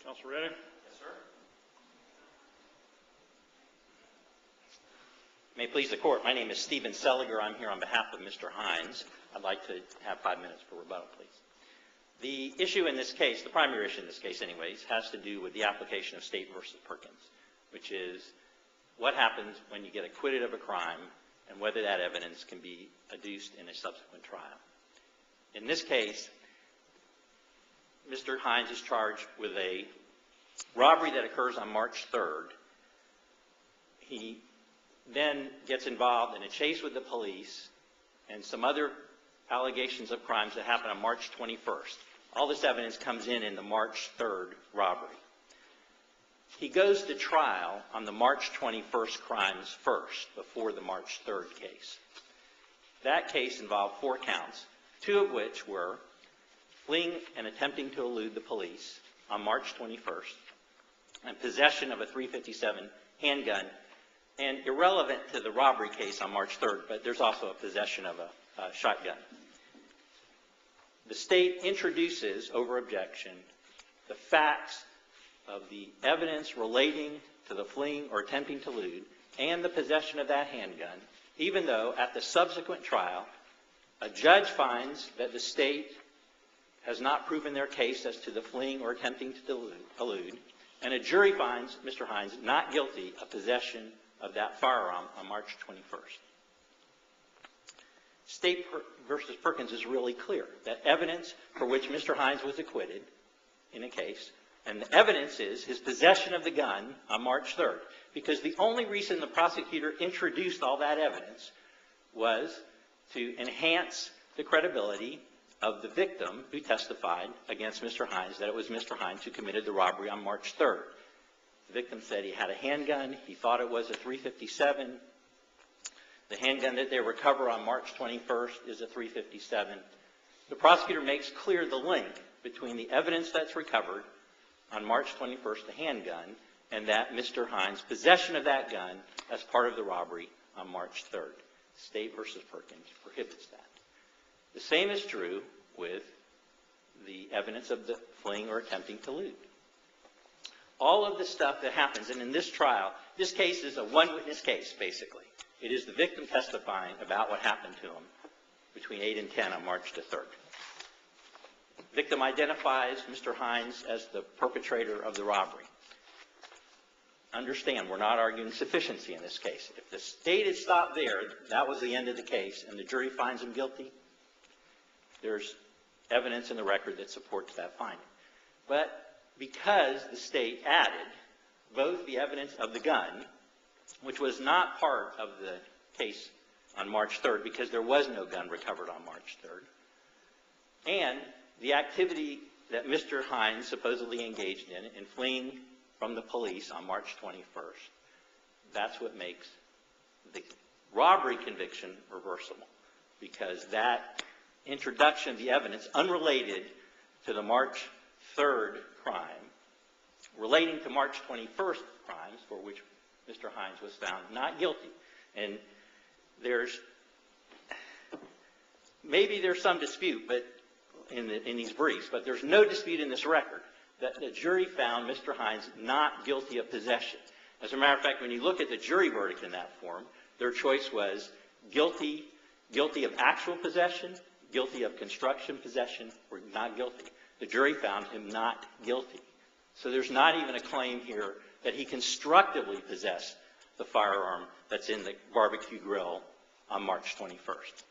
Counsel ready? Yes, sir. May it please the court, my name is Stephen Seliger. I'm here on behalf of Mr. Hines. I'd like to have 5 minutes for rebuttal, please. The issue in this case, the primary issue in this case anyways, has to do with the application of State versus Perkins, which is what happens when you get acquitted of a crime and whether that evidence can be adduced in a subsequent trial. In this case, Mr. Hines is charged with a robbery that occurs on March 3rd. He then gets involved in a chase with the police and some other allegations of crimes that happen on March 21st. All this evidence comes in the March 3rd robbery. He goes to trial on the March 21st crimes first, before the March 3rd case. That case involved 4 counts, 2 of which were fleeing and attempting to elude the police on March 21st, and possession of a .357 handgun, and irrelevant to the robbery case on March 3rd, but there's also a possession of a shotgun. The state introduces, over objection, the facts of the evidence relating to the fleeing or attempting to elude and the possession of that handgun, even though at the subsequent trial, a judge finds that the state has not proven their case as to the fleeing or attempting to elude, and a jury finds Mr. Hines not guilty of possession of that firearm on March 21st. State versus Perkins is really clear that evidence for which Mr. Hines was acquitted in a case, and the evidence is his possession of the gun on March 3rd, because the only reason the prosecutor introduced all that evidence was to enhance the credibility of the victim who testified against Mr. Hines that it was Mr. Hines who committed the robbery on March 3rd. The victim said he had a handgun. He thought it was a .357. The handgun that they recover on March 21st is a .357. The prosecutor makes clear the link between the evidence that's recovered on March 21st, the handgun, and that Mr. Hines' possession of that gun as part of the robbery on March 3rd. State versus Perkins prohibits that. The same is true with the evidence of the fleeing or attempting to elude. All of the stuff that happens, and in this trial, this case is a one-witness case, basically. It is the victim testifying about what happened to him between 8 and 10 on March the 3rd. The victim identifies Mr. Hines as the perpetrator of the robbery. Understand, we're not arguing sufficiency in this case. If the state had stopped there, that was the end of the case, and the jury finds him guilty, there's evidence in the record that supports that finding. But because the state added both the evidence of the gun, which was not part of the case on March 3rd because there was no gun recovered on March 3rd, and the activity that Mr. Hines supposedly engaged in fleeing from the police on March 21st, that's what makes the robbery conviction reversible, because that introduction of the evidence unrelated to the March 3rd crime, relating to March 21st crimes for which Mr. Hines was found not guilty. And maybe there's some dispute in these briefs, but there's no dispute in this record that the jury found Mr. Hines not guilty of possession. As a matter of fact, when you look at the jury verdict in that form, their choice was guilty of actual possession, guilty of construction possession, or not guilty. The jury found him not guilty. So there's not even a claim here that he constructively possessed the firearm that's in the barbecue grill on March 21st.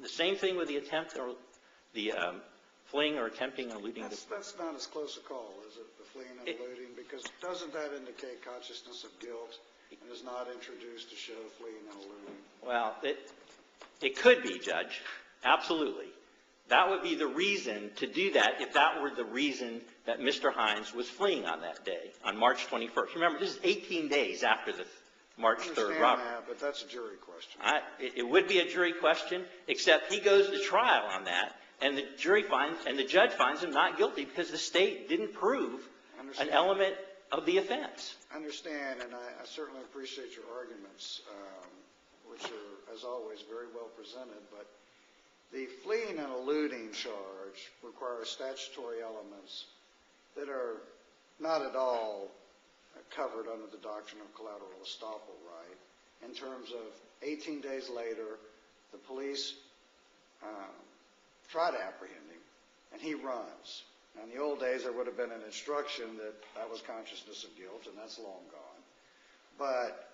The same thing with the attempt or the fleeing or attempting and eluding. That's not as close a call, is it, the fleeing and eluding? Because doesn't that indicate consciousness of guilt and is not introduced to show fleeing and eluding? Well, it could be, Judge. Absolutely. That would be the reason to do that if that were the reason that Mr. Hines was fleeing on that day, on March 21st. Remember, this is 18 days after the March 3rd robbery. I understand that, but that's a jury question. It would be a jury question, except he goes to trial on that, and the jury finds, and the judge finds him not guilty because the state didn't prove an element of the offense. I understand, and I certainly appreciate your arguments, which are, as always, very well presented, but the fleeing and eluding charge requires statutory elements that are not at all covered under the doctrine of collateral estoppel, right? In terms of 18 days later, the police try to apprehend him, and he runs. Now, in the old days, there would have been an instruction that was consciousness of guilt, and that's long gone. But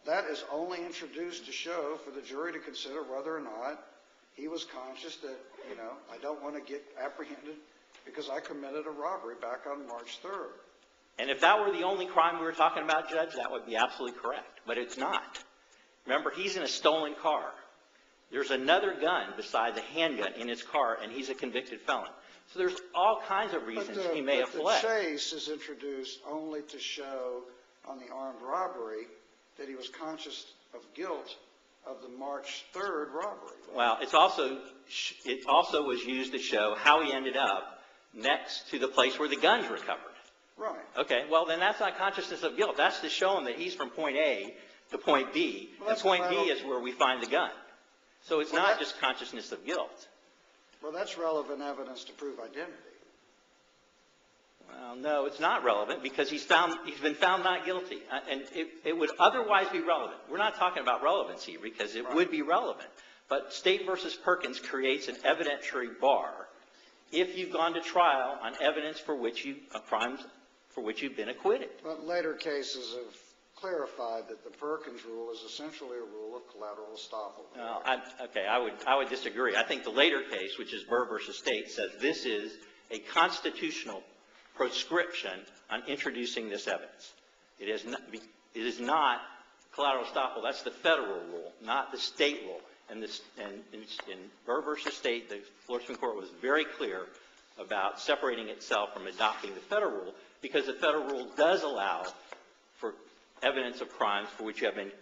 that is only introduced to show for the jury to consider whether or not he was conscious that, I don't want to get apprehended because I committed a robbery back on March 3rd. And if that were the only crime we were talking about, Judge, that would be absolutely correct. But it's not. Remember, he's in a stolen car. There's another gun beside the handgun in his car, and he's a convicted felon. So there's all kinds of reasons he may have fled. The chase is introduced only to show on the armed robbery that he was conscious of guilt of the March 3rd robbery. Well, it also was used to show how he ended up next to the place where the gun's recovered. Right. Okay, well, then that's not consciousness of guilt. That's to show him that he's from point A to point B, and point B is where we find the gun. So it's not just consciousness of guilt. Well, that's relevant evidence to prove identity. Well, no, it's not relevant because he's been found not guilty. And it would otherwise be relevant. We're not talking about relevancy because it would be relevant. But State versus Perkins creates an evidentiary bar if you've gone to trial on evidence for which crimes for which you've been acquitted. But later cases have clarified that the Perkins rule is essentially a rule of collateral estoppel. Well, I would disagree. I think the later case, which is Burr versus State, says this is a constitutional proscription on introducing this evidence. It is not collateral estoppel. That's the federal rule, not the state rule. And in Burr versus State, the Florida Supreme Court was very clear about separating itself from adopting the federal rule because the federal rule does allow for evidence of crimes for which you have been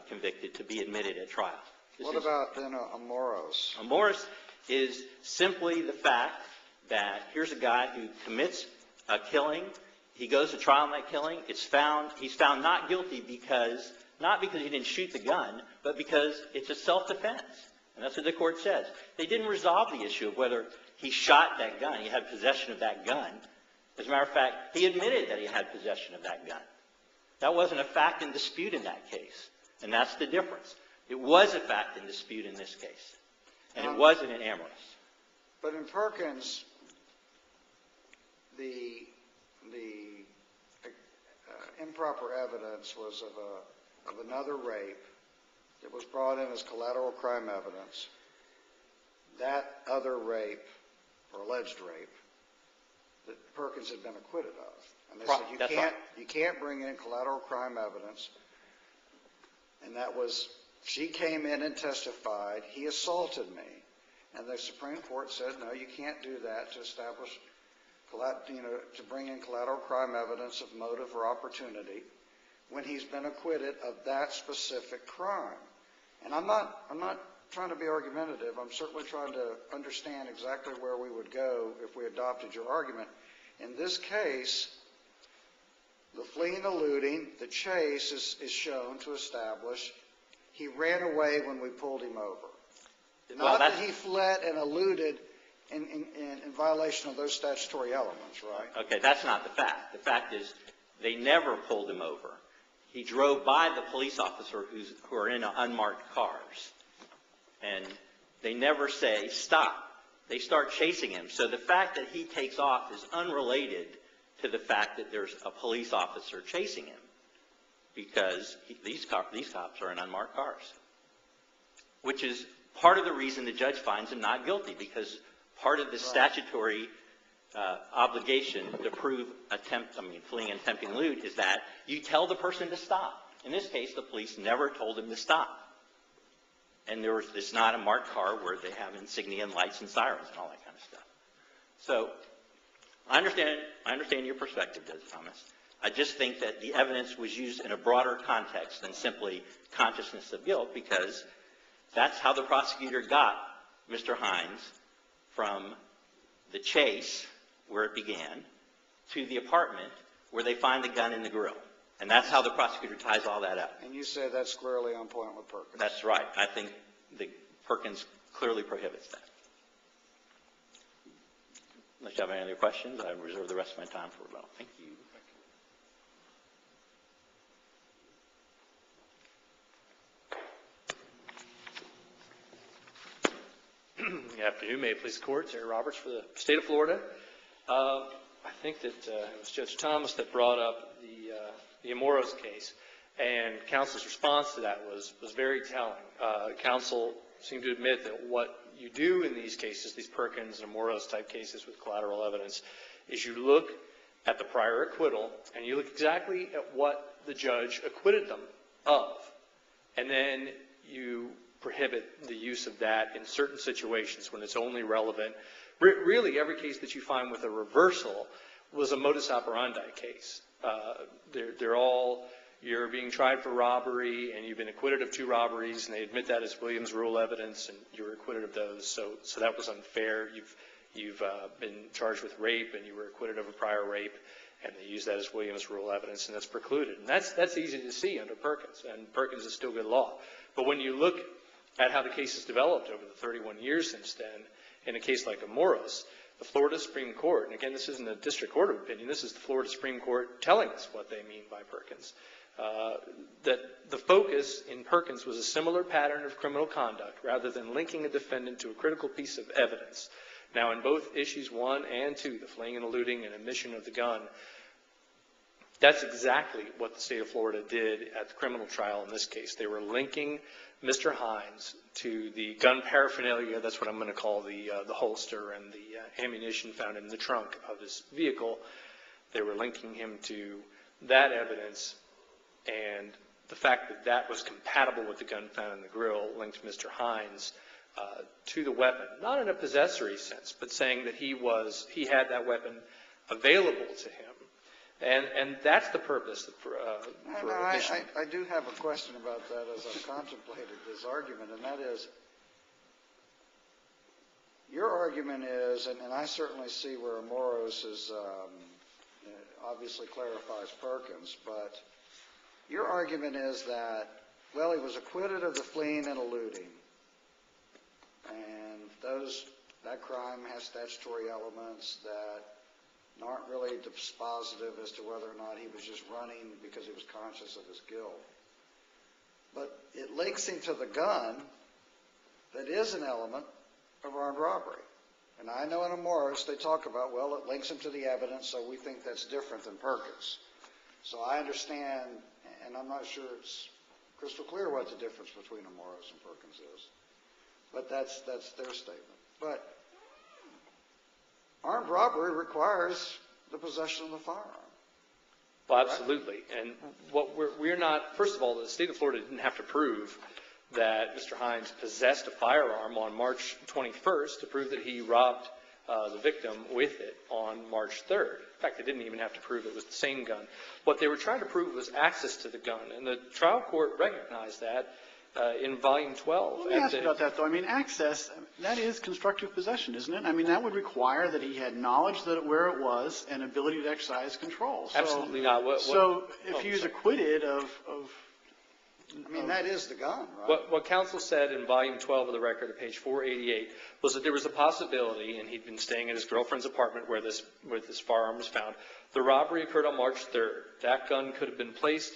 convicted to be admitted at trial. What about then Amoros? Amoros is simply the fact that here's a guy who commits a killing. He goes to trial on that killing. He's found not guilty not because he didn't shoot the gun, but because it's a self-defense. And that's what the court says. They didn't resolve the issue of whether he shot that gun, he had possession of that gun. As a matter of fact, he admitted that he had possession of that gun. That wasn't a fact in dispute in that case. And that's the difference. It was a fact in dispute in this case. And it wasn't in Amoros. But in Perkins, the improper evidence was of another rape that was brought in as collateral crime evidence. That other rape, or alleged rape, that Perkins had been acquitted of. And they said, you can't bring in collateral crime evidence. And that was, she came in and testified, he assaulted me. And the Supreme Court said, no, you can't do that to establish, to bring in collateral crime evidence of motive or opportunity when he's been acquitted of that specific crime. And I'm not trying to be argumentative. I'm certainly trying to understand exactly where we would go if we adopted your argument. In this case, the fleeing, eluding, the chase is shown to establish he ran away when we pulled him over. Not that he fled and eluded in violation of those statutory elements, right? Okay, that's not the fact. The fact is they never pulled him over. He drove by the police officer who are in unmarked cars. And they never say, stop. They start chasing him. So the fact that he takes off is unrelated to the fact that there's a police officer chasing him because these cops are in unmarked cars, which is part of the reason the judge finds him not guilty, because part of the statutory obligation to prove fleeing and attempting elude is that you tell the person to stop. In this case, the police never told him to stop. And it's not a marked car where they have insignia and lights and sirens and all that kind of stuff. So I understand your perspective, Judge Thomas. I just think that the evidence was used in a broader context than simply consciousness of guilt, because that's how the prosecutor got Mr. Hines from the chase, where it began, to the apartment where they find the gun in the grill. And that's how the prosecutor ties all that up. And you say that's squarely on point with Perkins. That's right. I think Perkins clearly prohibits that. Unless you have any other questions, I reserve the rest of my time for rebuttal. Thank you. Good afternoon. May it please the court. Jerry Roberts for the state of Florida. I think that it was Judge Thomas that brought up the Amoros case, and counsel's response to that was very telling. Counsel seemed to admit that what you do in these cases, these Perkins and Amoros type cases with collateral evidence, is you look at the prior acquittal and you look exactly at what the judge acquitted them of, and then you prohibit the use of that in certain situations when it's only relevant. Really, every case that you find with a reversal was a modus operandi case. They're all, you're being tried for robbery and you've been acquitted of 2 robberies, and they admit that as Williams rule evidence, and you were acquitted of those, so that was unfair. You've been charged with rape and you were acquitted of a prior rape, and they use that as Williams rule evidence, and that's precluded. And that's easy to see under Perkins, and Perkins is still good law. But when you look at how the case has developed over the 31 years since then, in a case like Amoros, the Florida Supreme Court, and again, this isn't a district court of opinion, this is the Florida Supreme Court telling us what they mean by Perkins, that the focus in Perkins was a similar pattern of criminal conduct rather than linking a defendant to a critical piece of evidence. Now, in both issues 1 and 2, the fleeing and eluding and admission of the gun, that's exactly what the state of Florida did at the criminal trial in this case. They were linking Mr. Hines to the gun paraphernalia, that's what I'm going to call the holster and the ammunition found in the trunk of his vehicle. They were linking him to that evidence, and the fact that that was compatible with the gun found in the grill linked Mr. Hines to the weapon, not in a possessory sense, but saying that he had that weapon available to him. And that's the purpose for admission. I do have a question about that as I've contemplated this argument, and that is, your argument is, and I certainly see where Amoros is, obviously clarifies Perkins, but your argument is that, well, he was acquitted of the fleeing and eluding, and that crime has statutory elements that aren't really dispositive as to whether or not he was just running because he was conscious of his guilt. But it links him to the gun that is an element of armed robbery. And I know in Amoros they talk about, well, it links him to the evidence, so we think that's different than Perkins. So I understand, and I'm not sure it's crystal clear what the difference between Amoros and Perkins is. But that's their statement. But armed robbery requires the possession of the firearm. Well, absolutely. And what we're not, first of all, the state of Florida didn't have to prove that Mr. Hines possessed a firearm on March 21st to prove that he robbed the victim with it on March 3rd. In fact, they didn't even have to prove it was the same gun. What they were trying to prove was access to the gun, and the trial court recognized that in Volume 12. Let me ask you about that, though. I mean, access, that is constructive possession, isn't it? I mean, that would require that he had knowledge that where it was and ability to exercise control. So, absolutely not. If he was acquitted of I mean, that is the gun, right? What counsel said in Volume 12 of the record at page 488 was that there was a possibility, and he'd been staying at his girlfriend's apartment where this firearm was found. The robbery occurred on March 3rd. That gun could have been placed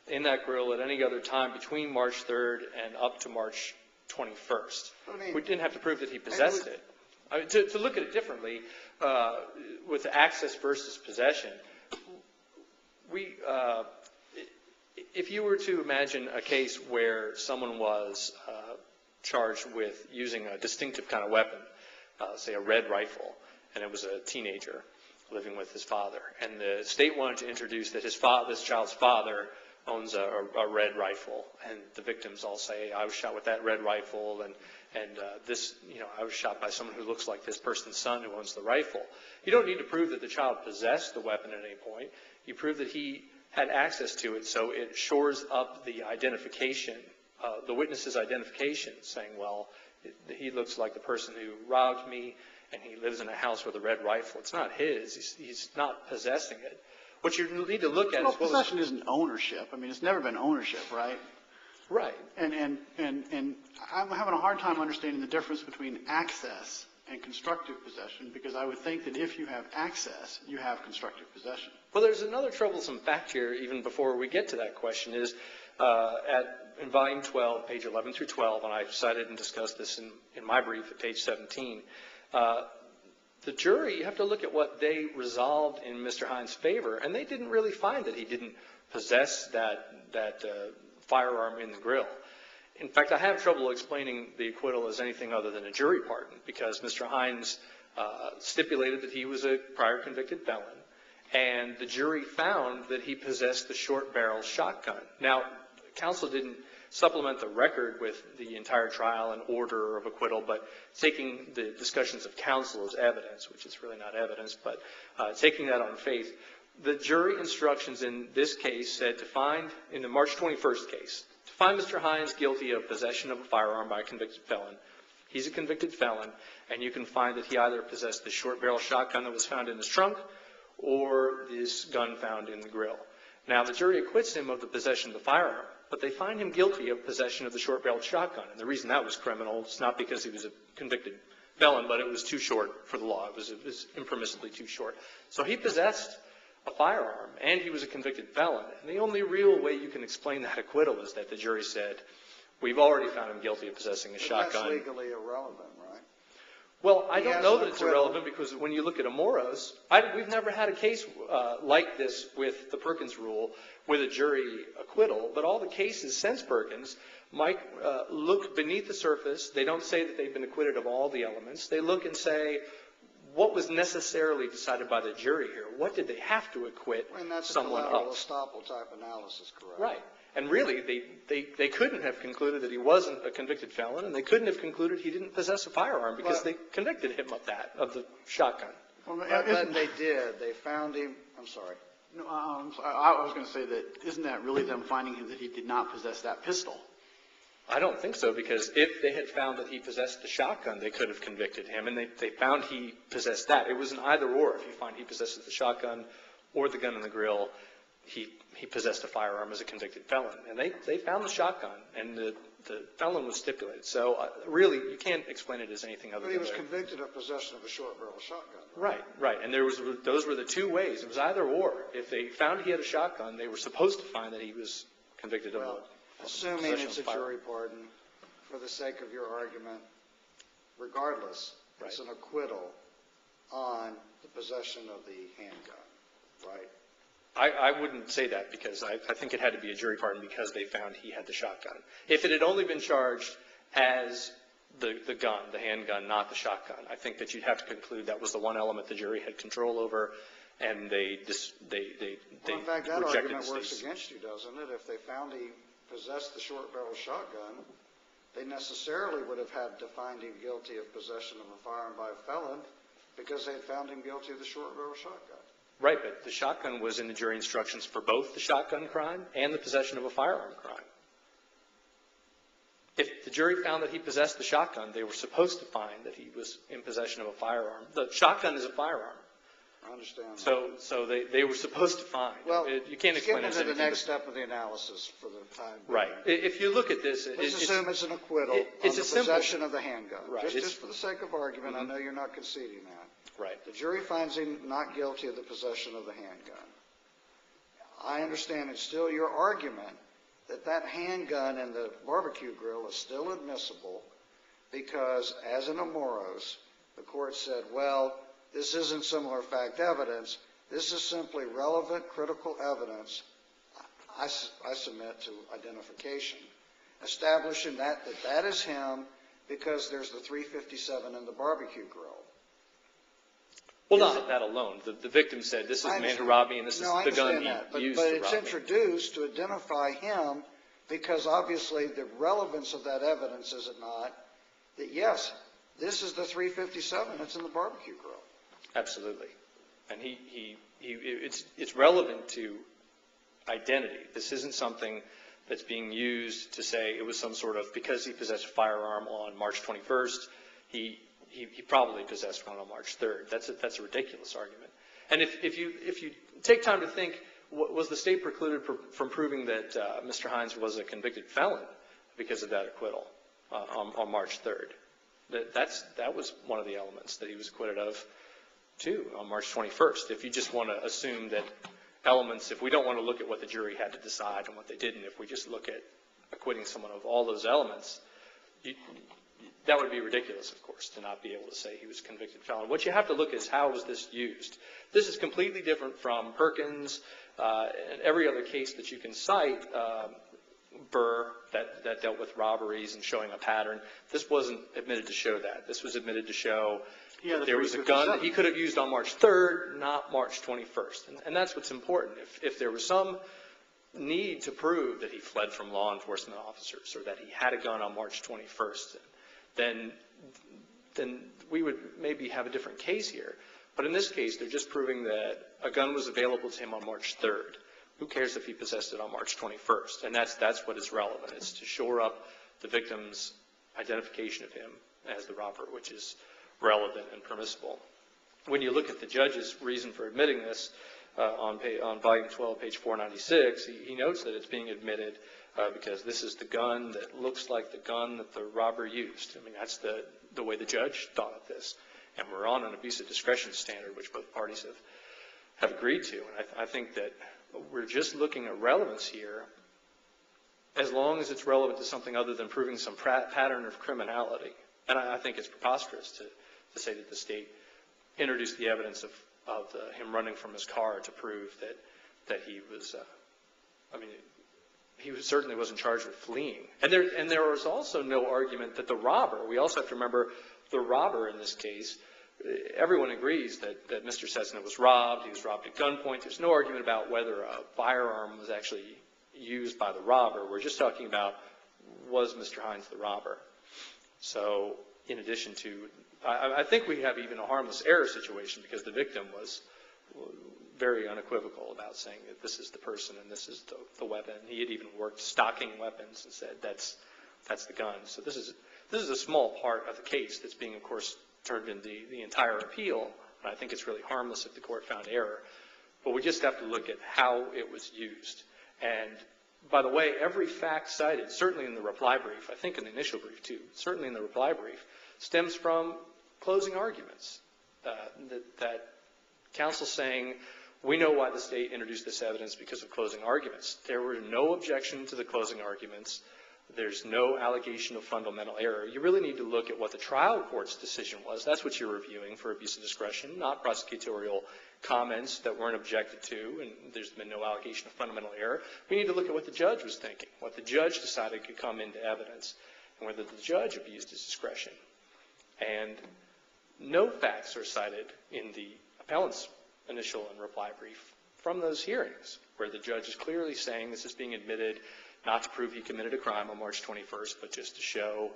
in that grill at any other time between March 3rd and up to March 21st. We didn't have to prove that he possessed it. I mean, to look at it differently, with access versus possession, if you were to imagine a case where someone was charged with using a distinctive kind of weapon, say a red rifle, and it was a teenager living with his father, and the state wanted to introduce that this child's father owns a red rifle, and the victims all say, I was shot with that red rifle, and I was shot by someone who looks like this person's son who owns the rifle. You don't need to prove that the child possessed the weapon at any point. You prove that he had access to it, so it shores up the identification, the witness's identification, saying, well, he looks like the person who robbed me, and he lives in a house with a red rifle. It's not his. He's not possessing it. What you need to look at is possession isn't ownership. I mean, it's never been ownership, right? Right. And I'm having a hard time understanding the difference between access and constructive possession, because I would think that if you have access, you have constructive possession. Well, there's another troublesome fact here, even before we get to that question, is in volume 12, page 11 through 12, and I cited and discussed this in my brief at page 17, the jury, you have to look at what they resolved in Mr. Hines' favor, and they didn't really find that he didn't possess that firearm in the grill. In fact, I have trouble explaining the acquittal as anything other than a jury pardon, because Mr. Hines stipulated that he was a prior convicted felon, and the jury found that he possessed the short-barrel shotgun. Now, counsel didn't supplement the record with the entire trial and order of acquittal, but taking the discussions of counsel as evidence, which is really not evidence, but taking that on faith, the jury instructions in this case said to find, in the March 21st case, to find Mr. Hines guilty of possession of a firearm by a convicted felon. He's a convicted felon, and you can find that he either possessed the short-barrel shotgun that was found in his trunk or this gun found in the grill. Now, the jury acquits him of the possession of the firearm, but they find him guilty of possession of the short-barreled shotgun. And the reason that was criminal is not because he was a convicted felon, but it was too short for the law. It was impermissibly too short. So he possessed a firearm, and he was a convicted felon. And the only real way you can explain that acquittal is that the jury said, we've already found him guilty of possessing a shotgun. That's legally irrelevant, right? Well, I don't know that it's irrelevant, because when you look at Amoros, we've never had a case like this with the Perkins rule with a jury acquittal, but all the cases since Perkins might look beneath the surface. They don't say that they've been acquitted of all the elements. They look and say, what was necessarily decided by the jury here? What did they have to acquit someone of? And that's a collateral estoppel type analysis, correct? Right. And really, they couldn't have concluded that he wasn't a convicted felon, and they couldn't have concluded he didn't possess a firearm because they convicted him of the shotgun. Well, but they did. They found him. I'm sorry. No, I was going to say that, isn't that really them finding him that he did not possess that pistol? I don't think so, because if they had found that he possessed the shotgun, they could have convicted him, and they found he possessed that. It was an either-or. If you find he possesses the shotgun or the gun in the grill, he possessed a firearm as a convicted felon. And they found the shotgun, and the felon was stipulated. So really, you can't explain it as anything other than... But he was convicted of possession of a short-barrel shotgun. Right. And those were the two ways. It was either-or. If they found he had a shotgun, they were supposed to find that he was convicted of assuming it's a jury pardon, for the sake of your argument, regardless, it's an acquittal on the possession of the handgun, right? I wouldn't say that, because I think it had to be a jury pardon because they found he had the shotgun. If it had only been charged as the gun, the handgun, not the shotgun, I think that you'd have to conclude that was the one element the jury had control over, and they in fact, that argument works against you, doesn't it? If they found he possessed the short-barrel shotgun, they necessarily would have had to find him guilty of possession of a firearm by a felon because they had found him guilty of the short-barrel shotgun. Right, but the shotgun was in the jury instructions for both the shotgun crime and the possession of a firearm crime. If the jury found that he possessed the shotgun, they were supposed to find that he was in possession of a firearm. The shotgun is a firearm. I understand. So they were supposed to find. Well, you can't explain it. Skip into the next step of the analysis for the time being. Right. If you look at this, let's assume it's an acquittal on the possession of the handgun. Right. Just for the sake of argument, I know you're not conceding that. Right. The jury finds him not guilty of the possession of the handgun. I understand it's still your argument that that handgun in the barbecue grill is still admissible because, as in Amoros, the court said, well, this isn't similar fact evidence. This is simply relevant, critical evidence, I submit to identification, establishing that is him because there's the .357 in the barbecue grill. Well, not that alone. The victim said, this is the man who robbed me, and this is the gun he used to rob me. But it's introduced to identify him because obviously the relevance of that evidence, is it not, that yes, this is the .357 that's in the barbecue grill. Absolutely. And it's relevant to identity. This isn't something that's being used to say it was some sort of, because he possessed a firearm on March 21st, he probably possessed one on March 3rd. That's a ridiculous argument. And if you take time to think, was the state precluded from proving that Mr. Hines was a convicted felon because of that acquittal on March 3rd? That was one of the elements that he was acquitted of, too, on March 21st. If you just want to assume that elements, if we don't want to look at what the jury had to decide and what they didn't, if we just look at acquitting someone of all those elements, that would be ridiculous, of course, to not be able to say he was a convicted felon. What you have to look at is how was this used. This is completely different from Perkins and every other case that you can cite, Burr, that dealt with robberies and showing a pattern. This wasn't admitted to show that. This was admitted to show that there was a gun that he could have used on March 3rd, not March 21st. And that's what's important. If there was some need to prove that he fled from law enforcement officers or that he had a gun on March 21st, then we would maybe have a different case here. But in this case, they're just proving that a gun was available to him on March 3rd. Who cares if he possessed it on March 21st? And that's what is relevant. It's to shore up the victim's identification of him as the robber, which is relevant and permissible. When you look at the judge's reason for admitting this on volume 12, page 496, he notes that it's being admitted because this is the gun that looks like the gun that the robber used. I mean, that's the way the judge thought of this. And we're on an abuse of discretion standard, which both parties have agreed to. And I think that we're just looking at relevance here as long as it's relevant to something other than proving some pattern of criminality. And I think it's preposterous to say that the state introduced the evidence of him running from his car to prove that he was, he certainly wasn't charged with fleeing. And there was also no argument that the robber, we also have to remember the robber in this case, everyone agrees that Mr. Cessna was robbed. He was robbed at gunpoint. There's no argument about whether a firearm was actually used by the robber. We're just talking about, was Mr. Hines the robber? So in addition to, I think we have even a harmless error situation because the victim was very unequivocal about saying that this is the person and this is the weapon. He had even worked stocking weapons and said that's the gun. So this is a small part of the case that's being, of course, turned into the entire appeal. And I think it's really harmless if the court found error. But we just have to look at how it was used. And by the way, every fact cited, certainly in the reply brief, I think in the initial brief too, certainly in the reply brief, stems from closing arguments. That counsel saying, we know why the state introduced this evidence because of closing arguments. There were no objection to the closing arguments. There's no allegation of fundamental error. You really need to look at what the trial court's decision was. That's what you're reviewing for abuse of discretion, not prosecutorial comments that weren't objected to, and there's been no allegation of fundamental error. We need to look at what the judge was thinking, what the judge decided could come into evidence, and whether the judge abused his discretion. And no facts are cited in the appellant's initial and reply brief from those hearings, where the judge is clearly saying this is being admitted not to prove he committed a crime on March 21st, but just to show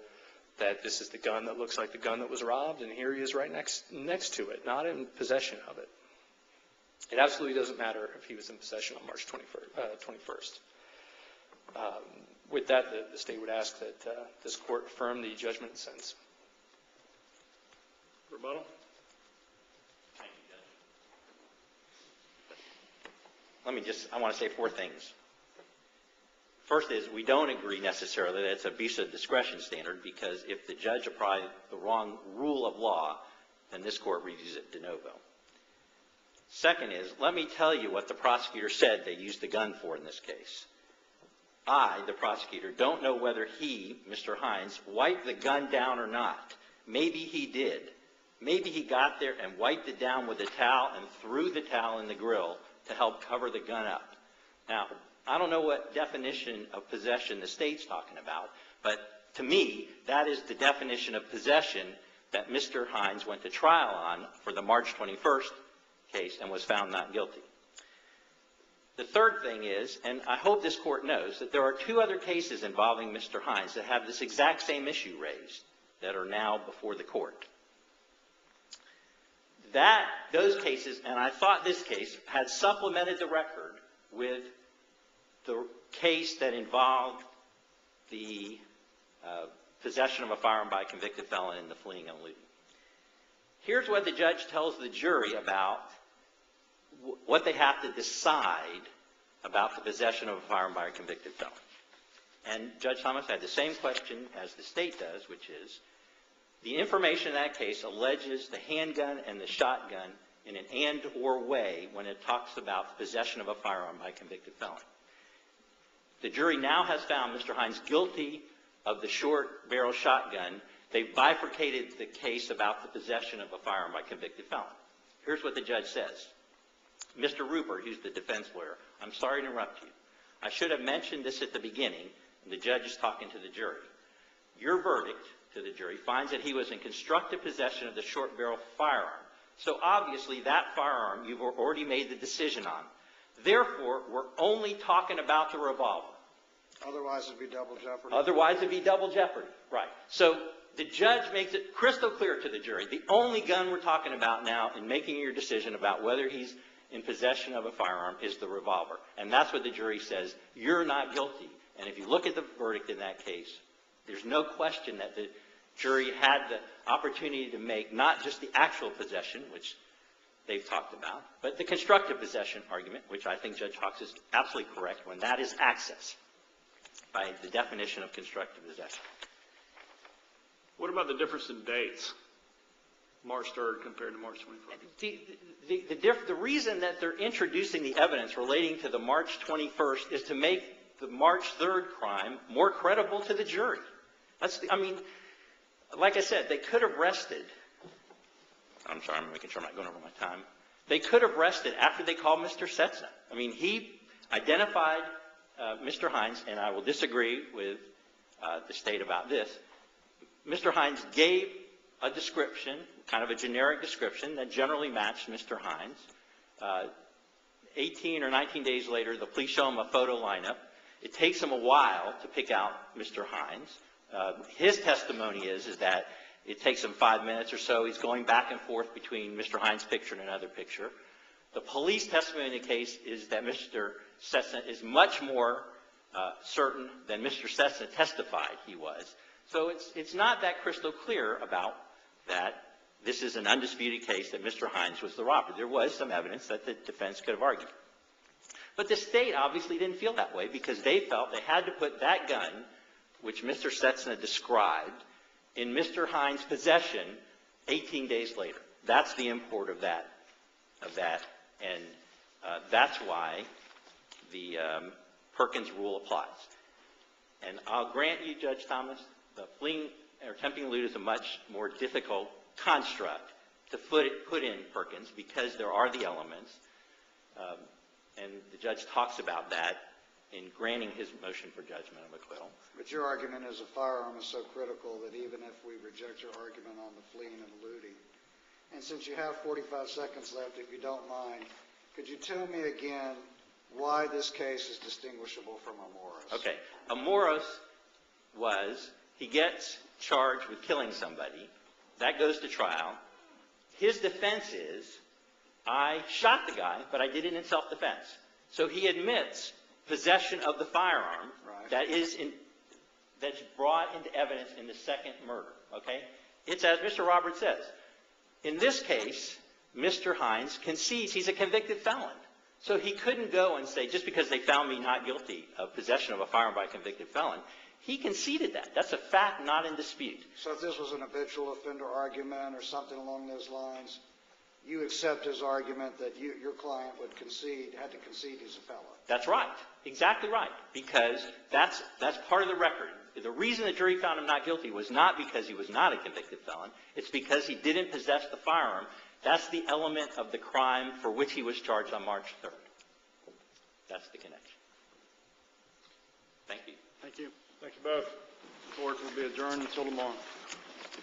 that this is the gun that looks like the gun that was robbed, and here he is right next to it, not in possession of it. It absolutely doesn't matter if he was in possession on March 21st. With that, the state would ask that this court affirm the judgment and sentence. Rebuttal? Thank you, Judge. I want to say four things. First is, we don't agree necessarily that it's abuse of discretion standard, because if the judge applied the wrong rule of law, then this court reviews it de novo. Second is, let me tell you what the prosecutor said they used the gun for in this case. I, the prosecutor, don't know whether he, Mr. Hines, wiped the gun down or not. Maybe he did. Maybe he got there and wiped it down with a towel and threw the towel in the grill to help cover the gun up. Now, I don't know what definition of possession the state's talking about, but to me, that is the definition of possession that Mr. Hines went to trial on for the March 21st case and was found not guilty. The third thing is, and I hope this court knows, that there are two other cases involving Mr. Hines that have this exact same issue raised that are now before the court. Those cases, and I thought this case, had supplemented the record with the case that involved the possession of a firearm by a convicted felon in the fleeing and looting. Here's what the judge tells the jury about what they have to decide about the possession of a firearm by a convicted felon. And Judge Thomas had the same question as the state does, which is, The information in that case alleges the handgun and the shotgun in an and/or way when it talks about possession of a firearm by a convicted felon. The jury now has found Mr. Hines guilty of the short-barrel shotgun. They bifurcated the case about the possession of a firearm by a convicted felon. Here's what the judge says. Mr. Rupert, who's the defense lawyer, I'm sorry to interrupt you. I should have mentioned this at the beginning, and the judge is talking to the jury. Your verdict to the jury finds that he was in constructive possession of the short-barrel firearm. So obviously that firearm you've already made the decision on. Therefore, we're only talking about the revolver. Otherwise, it'd be double jeopardy. Otherwise, it'd be double jeopardy. Right. So the judge makes it crystal clear to the jury. The only gun we're talking about now in making your decision about whether he's in possession of a firearm is the revolver. And that's what the jury says. You're not guilty. And if you look at the verdict in that case, there's no question that the jury had the opportunity to make not just the actual possession, which they've talked about, but the constructive possession argument, which I think Judge Hawks is absolutely correct when that is access by the definition of constructive possession. What about the difference in dates? March 3rd compared to March 21st. The reason that they're introducing the evidence relating to the March 21st is to make the March 3rd crime more credible to the jury. Like I said, they could have rested. I'm sorry, I'm making sure I'm not going over my time. They could have rested after they called Mr. Setsna. He identified Mr. Hines, and I will disagree with the state about this. Mr. Hines gave a description, kind of a generic description, that generally matched Mr. Hines. 18 or 19 days later, the police show him a photo lineup. It takes him a while to pick out Mr. Hines. His testimony is that it takes him 5 minutes or so. He's going back and forth between Mr. Hines' picture and another picture. The police testimony in the case is that Mr. Setsna is much more certain than Mr. Setsna testified he was. So it's not that crystal clear about that this is an undisputed case that Mr. Hines was the robber. There was some evidence that the defense could have argued. But the state obviously didn't feel that way because they felt they had to put that gun, which Mr. Setsna described, in Mr. Hines' possession 18 days later. That's the import of that. And that's why the Perkins rule applies. And I'll grant you, Judge Thomas, the fleeing or attempting to loot is a much more difficult construct to put in Perkins because there are the elements. And the judge talks about that in granting his motion for judgment of acquittal. But your argument is a firearm is so critical that even if we reject your argument on the fleeing and looting, and since you have 45 seconds left, if you don't mind, could you tell me again why this case is distinguishable from Amoros? Okay. Amoros was, he gets charged with killing somebody. That goes to trial. His defense is, I shot the guy, but I did it in self-defense. So he admits possession of the firearm that's brought into evidence in the second murder. Okay? It's as Mr. Roberts says. In this case, Mr. Hines concedes he's a convicted felon. So he couldn't go and say, just because they found me not guilty of possession of a firearm by a convicted felon, he conceded that. That's a fact not in dispute. So if this was an habitual offender argument or something along those lines, you accept his argument that your client had to concede he's a felon? That's right. Exactly right. Because that's part of the record. The reason the jury found him not guilty was not because he was not a convicted felon. It's because he didn't possess the firearm. That's the element of the crime for which he was charged on March 3rd. That's the connection. Thank you. Thank you. Thank you both. The court will be adjourned until tomorrow.